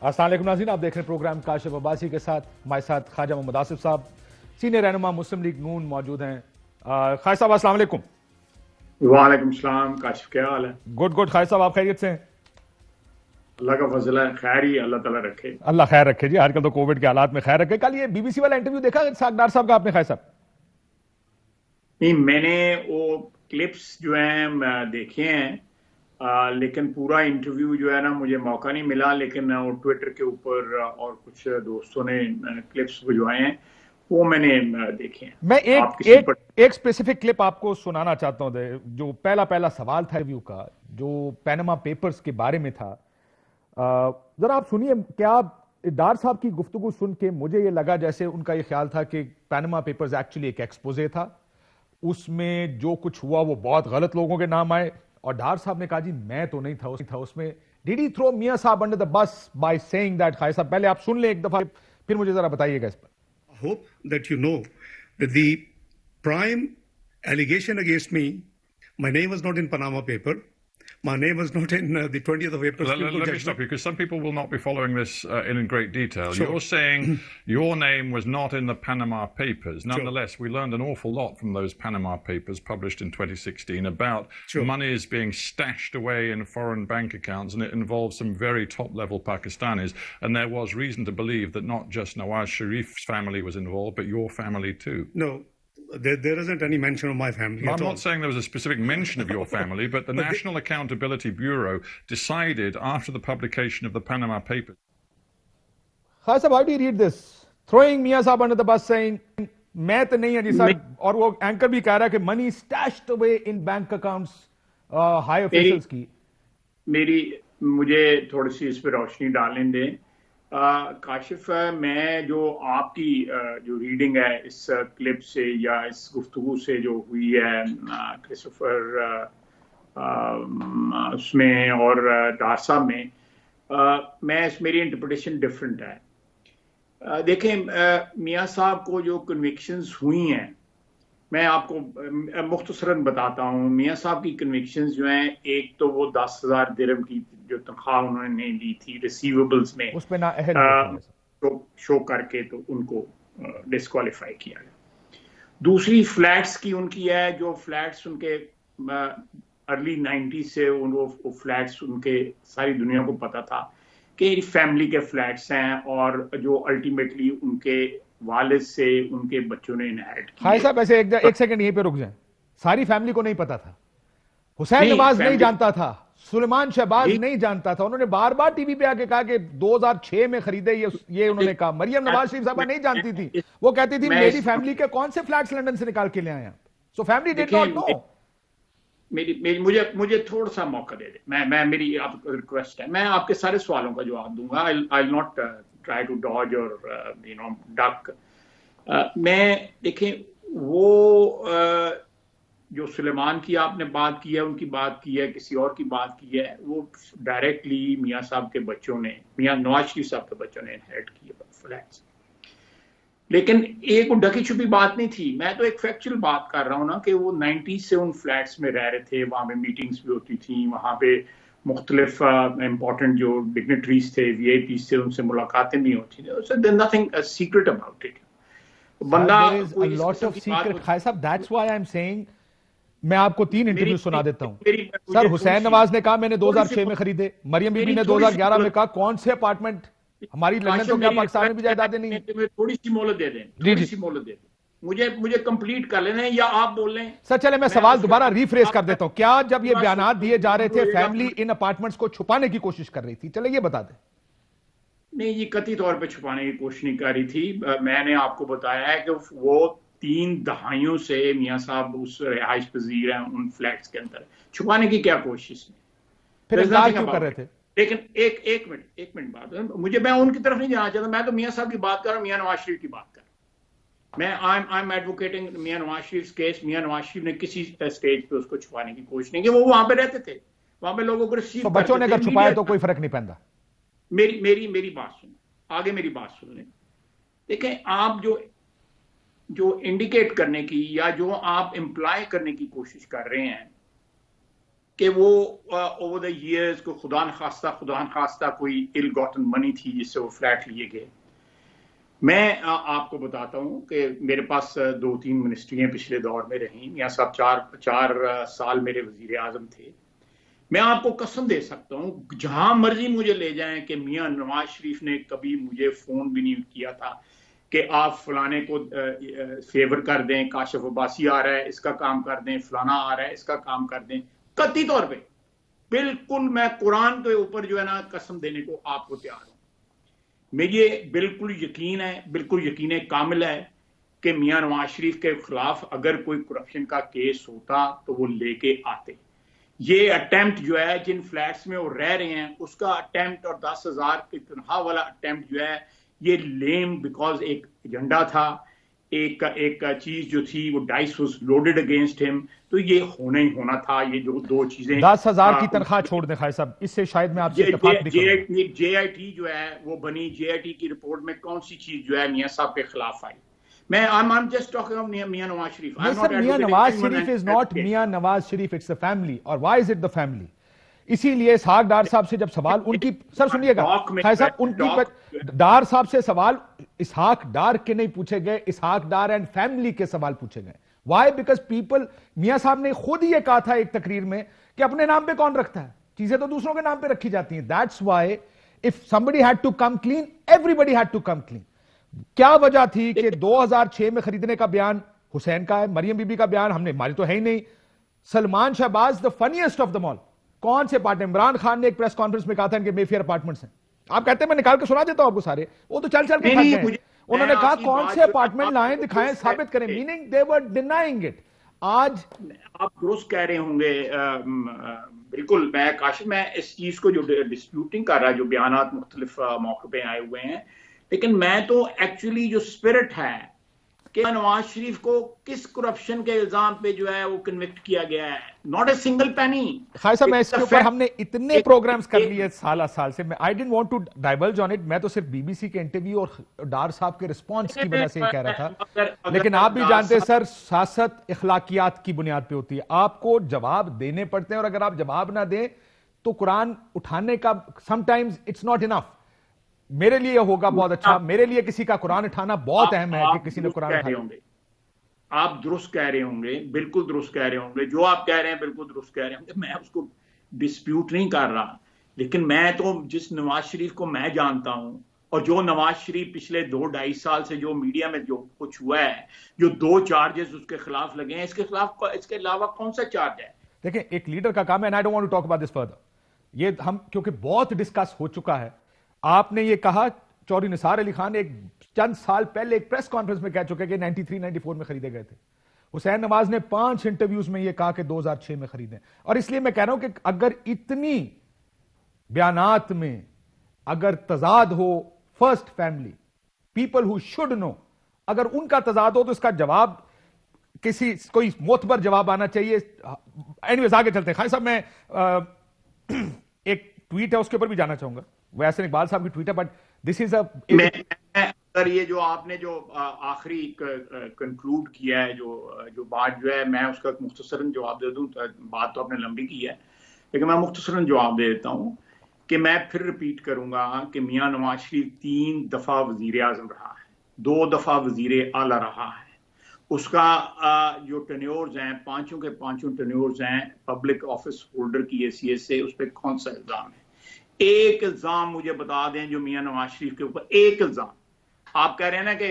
अस्सलाम वालेकुम नाज़रीन, आप देख रहे हैं प्रोग्राम काशिफ अब्बासी के साथ। हमारे साथ ख्वाजा मोहम्मद आसिफ साहब, सीनियर रहनुमा मुस्लिम लीग नून मौजूद हैं। ख्वाजा साहब अस्सलाम वालेकुम। वालेकुम सलाम। काशिफ क्या हाल है? Good good. ख्वाजा साहब आप खैरियत से हैं? अल्लाह का फजल है, खैर ही अल्लाह ताला रखे। अल्लाह खैर रखे जी, आजकल तो कोविड के हालात में खैर रखे। कल ये बीबीसी वाला इंटरव्यू देखा सागदार साहब का आपने ख्वाजा साहब? नहीं, मैंने वो क्लिप्स जो हैं देखे हैं, लेकिन पूरा इंटरव्यू जो है ना मुझे मौका नहीं मिला। लेकिन वो ट्विटर के ऊपर और कुछ दोस्तों ने क्लिप्स भिजवाए हैं, वो मैंने देखे हैं। मैं आप एक किसी एक पर एक स्पेसिफिक क्लिप आपको सुनाना चाहता हूं। जो पहला पहला सवाल था रिव्यू का, जो पैनामा पेपर्स के बारे में था, जरा आप सुनिए। क्या डार साहब की गुफ्तगू सुन के मुझे ये लगा जैसे उनका ये ख्याल था कि पैनामा पेपर्स एक्चुअली एक एक्सपोजे था, उसमें जो कुछ हुआ वो बहुत गलत लोगों के नाम आए। और डार साहब ने कहा जी मैं तो नहीं था उसमें। डिड ही थ्रो मियां साहब under the bus by saying that? खाई साहब पहले आप सुन ले एक दफा, फिर मुझे जरा बताइएगा इस पर। I hope that you know that the prime allegation against me, my name was not in Panama paper. My name was not in the 20th of April. Let me stop you, because some people will not be following this in great detail. Sure. You're saying your name was not in the Panama Papers. Nonetheless, Sure. we learned an awful lot from those Panama Papers published in 2016 about Sure. monies being stashed away in foreign bank accounts, and it involved some very top-level Pakistanis. And there was reason to believe that not just Nawaz Sharif's family was involved, but your family too. No, there isn't any mention of my family. I'm at not all. saying there was a specific mention of your family, but the National Accountability Bureau decided after the publication of the Panama Papers. Khan साहब, how do you read this? Throwing मियां साहब under the bus saying मैं तो नहीं है जी sir. और वो anchor भी कह रहा है कि money stashed away in bank accounts high officials की। मुझे थोड़ी सी इस पर रोशनी डालने दें। काशिफ, मैं जो आपकी जो रीडिंग है इस क्लिप से या इस गुफ्तगू से जो हुई है क्रिस्टोफर उसमें और डार साहब में, मेरी इंटरप्रिटेशन डिफरेंट है। देखें, मियां साहब को जो कन्विक्शंस हुई हैं, मैं आपको मुख्तसरन बताता हूँ। मियां साहब की कन्विक्शंस जो हैं, एक तो वो 10,000 दिरहम की जो तनख्वाह उन्होंने ली थी रिसीवेबल्स में, उस पे ना अहद तो शो करके तो उनको डिस्क्वालीफाई किया गया। दूसरी फ्लैट्स की उनकी है, जो फ्लैट्स उनके अर्ली 90s से वो फ्लैट्स उनके सारी दुनिया को पता था कि फैमिली के फ्लैट्स हैं, और जो अल्टीमेटली उनके वालिद से उनके बच्चों ने इनहेरिट किया। खाई साहब ऐसे एक सेकंड यहीं पे रुक जाएं। सारी फैमिली को नहीं पता था। हुसैन नवाज नहीं जानता था, सुलेमान शहबाज नहीं जानता था। उन्होंने बार बार टीवी पे आके कहा कि 2006 में खरीदे ये उन्होंने कहा। मरियम नवाज शरीफ साहबा नहीं जानती थी, वो कहती थी मेरी फैमिली के कौन से फ्लैट्स लंदन से निकाल के ले आए आप। So family did not know. मुझे थोड़ा सा मौका दे दे। मेरी आपको रिक्वेस्ट है, मैं आपके सारे सवालों का जवाब दूंगा। आई नॉट ट्राई टू डॉज और डक। मैं देखें, वो जो सुलेमान की आपने बात की है, उनकी बात की है, किसी और की बात की है, वो डायरेक्टली मियां साहब के बच्चों ने, मियां नवाज शरीफ साहब के बच्चों ने इनहेरिट किए फ्लैट्स। लेकिन एक ढकी छुपी बात नहीं थी। मैं तो एक फैक्चुअल बात कर रहा हूँ ना, कि वो 90s से उन फ्लैट्स में रह रहे थे, वहां पे मीटिंग्स भी होती थी, वहां पे मुख्तलिफ इंपॉर्टेंट जो डिग्नेटरीज थे, वीआईपीज थे, उनसे मुलाकातें भी होती थी। So there nothing secret about it. बंदा कोई लॉट ऑफ सीक्रेट। खाई साहब, that's why I am saying, मैं आपको 3 इंटरव्यू सुना देता हूं। सर, हुसैन नवाज ने कहा मैंने 2006 में खरीदे। मरियम बीबी ने 2011 में कहा। कौन से अपार्टमेंट? हमारी लंदन तो क्या पाकिस्तान में भी जायदादें नहीं है? थोड़ी सी मोहलत दे दें, थोड़ी सी मोहलत दे दें। मुझे कंप्लीट कर लेना है, या आप बोल लें। सर चले, मैं सवाल दोबारा रिफ्रेश कर देता हूं। क्या जब ये बयानात दिए जा रहे थे, फैमिली इन अपार्टमेंट्स को छुपाने की कोशिश कर रही थी? चले ये बता दें। नहीं, ये कतई तौर पे छुपाने की कोशिश नहीं कर रही थी। मैंने आपको बताया है कि वो 3 दहाइयों से मियां साहब उस रिहाइश पजीर हैं, उन फ्लैट्स के अंदर। छुपाने की क्या कोशिश है? फिर इनकार क्यों कर रहे थे? लेकिन एक मिनट बात, मैं उनकी तरफ नहीं जाना चाहता। मैं तो मियां साहब की बात कर रहा हूँ, मियां नवाज शरीफ की बात कर रहा हूँ। मैं I am advocating Mian Nawaz Sharif case. Mian Nawaz Sharif ने किसी स्टेज पे उसको छुपाने की कोशिश नहीं की। वो वहां पे रहते थे, वहां पे लोगों को रिसीव। तो बच्चों ने अगर छुपाया तो कोई फर्क नहीं पैदा। मेरी बात सुन, आगे मेरी बात सुन लें। देखें, आप जो इंडिकेट करने की या जो आप इंप्लाई करने की कोशिश कर रहे हैं कि वो ओवर द इयर्स को खुदा न खास्ता कोई इल गॉटन मनी थी जिससे वो फ्लैट लिए गए। मैं आपको बताता हूँ कि मेरे पास 2-3 मिनिस्ट्रियाँ पिछले दौर में रहीं। मियाँ साहब 4 साल मेरे वजीर आजम थे। मैं आपको कसम दे सकता हूँ जहां मर्जी मुझे ले जाएं कि मियाँ नवाज शरीफ ने कभी मुझे फोन भी नहीं किया था कि आप फलाने को फेवर कर दें, काशिफ अब्बासी आ रहा है इसका काम कर दें, फलाना आ रहा है इसका काम कर दें। कतई तौर पे बिल्कुल मैं कुरान के ऊपर जो है ना कसम देने को आपको तैयार हूं। मुझे बिल्कुल यकीन है, बिल्कुल यकीन कामिल है कि मियाँ नवाज शरीफ के खिलाफ अगर कोई करप्शन का केस होता तो वो लेके आते। ये अटेम्प्ट जो है जिन फ्लैट्स में वो रह रहे हैं उसका अटेम्प्ट और 10,000 की तनख्वाह वाला अटेम्प्ट जो है ये लेम, बिकॉज एक एजेंडा था, एक चीज जो थी वो dice was loaded against him, तो ये होना ही होना था। ये जो दो चीजें 10,000 की तनख्वाह छोड़ दें खाई साहब, इससे शायद मैं आपसे इत्तेफाक नहीं करूंगा। JIT जो है वो बनी, JIT की रिपोर्ट में कौन सी चीज जो है मियां साहब के खिलाफ आई? I'm just talking of Mian Nawaz Sharif. No, sir, Mian Nawaz Sharif is not Mian Nawaz Sharif. It's the family. Or why is it the family? इसीलिए इसहाक डार साहब से जब सवाल उनकी, सर सुनिएगा खाई साहब, उनकी डार साहब से सवाल इसहाक डार के नहीं पूछे गए, इसहाक डार एंड फैमिली के सवाल पूछे गए। वाई? बिकॉज पीपल, मियां साहब ने खुद ये कहा था एक तकरीर में कि अपने नाम पे कौन रखता है, चीजें तो दूसरों के नाम पे रखी जाती हैं। That's why if somebody had to come clean, everybody had to come clean. क्या वजह थी कि 2006 में खरीदने का बयान हुसैन का है, मरियम बीबी का बयान हमने, हमारी तो है ही नहीं। Salman Shahbaz the funniest of the all, कौन से पार्ट? इमरान खान ने एक प्रेस कॉन्फ्रेंस में कहा था इनके मेफेयर अपार्टमेंट्स हैं। आप कहते हैं मैं निकाल के सुना देता हूं आपको सारे, वो तो चल चल के थक गए। उन्होंने कहा कौन से अपार्टमेंट लाएं, दिखाएं, साबित करें, meaning they were denying it. आज आप दुरुस्त कह रहे होंगे, बिल्कुल। मैं काशिफ, मैं इस चीज को जो डिस्प्यूटिंग कर रहा है, जो बयानात मुख्तलिफ मौके पे आए हुए हैं, लेकिन मैं तो एक्चुअली जो स्पिरिट है कि नवाज शरीफ को किस करप्शन के इल्जाम पे जो है वो कन्विक्ट किया गया है, नॉट ए सिंगल पेनी। खाई साहब, मैं इसके ऊपर हमने इतने प्रोग्राम्स कर लिए साल से, मैं I didn't want to diverge on it. मैं तो सिर्फ बीबीसी के इंटरव्यू और डार साहब के रिस्पांस की वजह से ही कह रहा था। लेकिन आप भी जानते हैं सर, सियासत इखलाकियात की बुनियाद पे होती है, आपको जवाब देने पड़ते हैं, और अगर आप जवाब ना दें तो कुरान उठाने का समटाइम्स इट्स नॉट इनफ। मेरे लिए होगा बहुत अच्छा, मेरे लिए किसी का कुरान उठाना बहुत अहम है कि किसी ने कुरान उठाया होंगे। आप दुरुस्त कह रहे होंगे, बिल्कुल दुरुस्त कह रहे होंगे, जो आप कह रहे हैं बिल्कुल दुरुस्त कह रहे होंगे, मैं उसको डिस्प्यूट नहीं कर रहा। लेकिन मैं तो जिस नवाज शरीफ को मैं जानता हूं, और जो नवाज शरीफ पिछले 2-2.5 साल से जो मीडिया में जो कुछ हुआ है, जो 2 चार्जेस उसके खिलाफ लगे हैं, इसके अलावा कौन सा चार्ज है? देखिए, एक लीडर का काम है, and I don't want to talk about this further, ये हम क्योंकि बहुत डिस्कस हो चुका है। आपने ये कहा, चौधरी निसार अली खान एक चंद साल पहले एक प्रेस कॉन्फ्रेंस में कह चुके कि 93-94 में खरीदे गए थे। हुसैन नवाज ने 5 इंटरव्यूज में ये कहा कि 2006 में खरीदे। और इसलिए मैं कह रहा हूं कि अगर इतनी बयानात में अगर तजाद हो, first family, people who should know, अगर उनका तजाद हो तो इसका जवाब कोई मोतबर जवाब आना चाहिए। एनीवेज, आगे चलते हैं। खान साहब, मैं एक ट्वीट है उसके ऊपर भी जाना चाहूंगा, वैसे इकबाल साहब की ट्वीट है, बट दिस इज अगर ये जो आपने जो आखिरी कंक्लूड किया है, जो बात जो है, मैं उसका मुख्तसरन जवाब दे दूं। बात तो आपने लंबी की है, लेकिन मैं मुख्तसरन जवाब दे देता हूं कि मैं फिर रिपीट करूंगा कि मियां नवाज शरीफ 3 दफा वजीर आजम रहा है, 2 दफा वजीर आला रहा है। उसका जो टेन्योर्स हैं, 5 के 5 टेन्योर्स हैं पब्लिक ऑफिस होल्डर की हैसियत से, उस पर कौन सा इल्जाम है? एक इल्जाम मुझे बता दें जो मियां नवाज शरीफ के ऊपर, एक इल्जाम। आप कह रहे हैं ना कि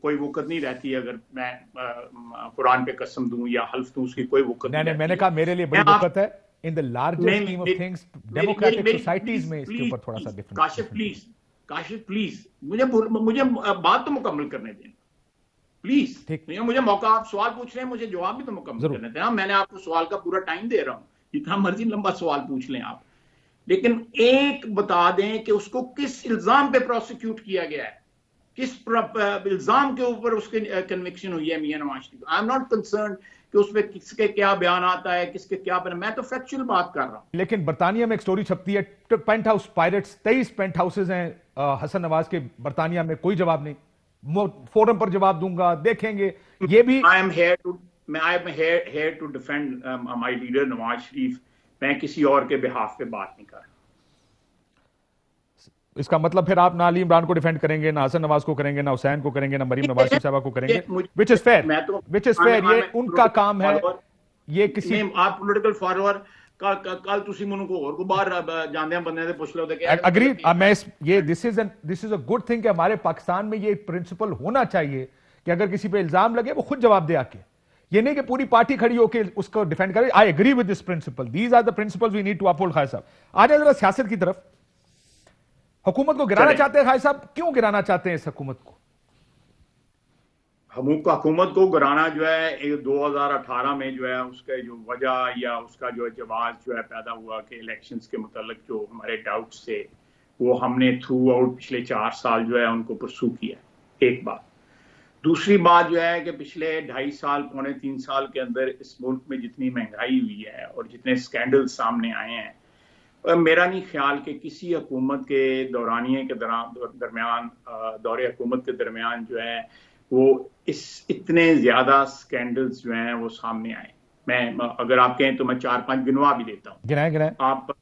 कोई वक़्त नहीं रहती, अगर मैं कुरान पे कसम दूं या हल्फ दूं, उसकी कोई वक़्त नहीं। मैंने कहा मेरे लिए बड़ी वक़्त है। In the largest scheme of things, democratic societies में इसके ऊपर थोड़ा सा डिफरेंट। काशिफ प्लीज मुझे बात तो मुकम्मल करने दें प्लीज। मुझे मौका, आप सवाल पूछ रहे हैं, मुझे जवाब भी तो मुकम्मल करने दें। मैंने आपको सवाल का पूरा टाइम दे रहा हूं, जितना मर्जी लंबा सवाल पूछ लें आप, लेकिन एक बता दें कि उसको किस इल्जाम पे प्रोसिक्यूट किया गया है, किस इल्जाम के ऊपर उसकी कन्विक्शन हुई है मियां नवाज शरीफ। आई एम नॉट कंसर्न कि उसपे किसके क्या बयान आता है, किसके क्या बयान, मैं तो फैक्चुअल बात कर रहा हूं। लेकिन बर्तानिया में एक स्टोरी छपती है, paint house pirates, 23 paint houses हैं हसन नवाज के बर्तानिया में, कोई जवाब नहीं। फोरम पर जवाब दूंगा, देखेंगे। ये भी आई एम मैं I am here to defend my leader Nawaz Sharif. मैं किसी और के बिहाफ पे बात नहीं कर रहा। इसका मतलब फिर आप ना अली इमरान को डिफेंड करेंगे, ना हसन नवाज को करेंगे, ना हुसैन को करेंगे, ना मरीम नवाज शरीफ साहबा को करेंगे, which is fair, which is fair. ये उनका काम है। ये किसी आप पॉलिटिकल फॉलोअर कल ਤੁਸੀਂ ਮੈਨੂੰ को बाहर ਜਾਂਦੇ ਬੰਦੇ ਦੇ ਪੁੱਛ ਲਓ ਤੇ अग्री मैं ये this is a good thing कि हमारे पाकिस्तान में ये प्रिंसिपल होना चाहिए कि अगर किसी पे इल्जाम लगे वो खुद जवाब दे आके, ये नहीं कि पूरी पार्टी खड़ी होकर उसको डिफेंड करे। I agree with this principle, these are the principles we need to uphold. Khalid साहब आ जाए जरा सियासत की तरफ। हुकूमत को गिराना चाहते हैं खालिद साहब, क्यों गिराना चाहते हैं इस हुकूमत को? हुकूमत को गिराना जो है 2018 में जो है उसका जो वजह या उसका जो जवाब जो है पैदा हुआ कि इलेक्शंस के मुतालिक जो हमारे डाउट्स थे वो हमने थ्रू आउट पिछले 4 साल जो है उनको परसू किया। एक बात। दूसरी बात जो है कि पिछले 2.5 साल पौने 3 साल के अंदर इस मुल्क में जितनी महंगाई हुई है और जितने स्कैंडल सामने आए हैं, मेरा नहीं ख्याल कि किसी हुकूमत के दौरानिए के दरमियान दौरे हुकूमत के दरमियान जो है वो इतने ज्यादा स्कैंडल्स जो हैं वो सामने आए। मैं अगर आप कहें तो मैं 4-5 गिनवा भी देता हूँ। गिनाए। आप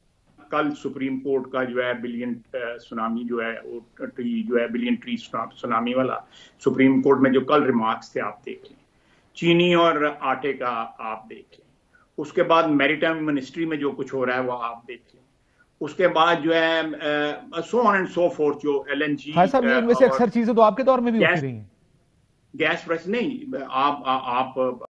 कल सुप्रीम कोर्ट का जो है बिलियन सुनामी जो है वो ट्री जो है बिलियन ट्री सुनामी वाला सुप्रीम कोर्ट में जो कल रिमार्क्स थे आप देख लें। चीनी और आटे का आप देख लें। उसके बाद मैरीटाइम मिनिस्ट्री में जो कुछ हो रहा है वो आप देख लें। उसके बाद जो है so on and so fourth जो LNG इनमें से अक्सर चीजें तो आपके दौर में भी होती रही हैं। गैस प्राइस नहीं आप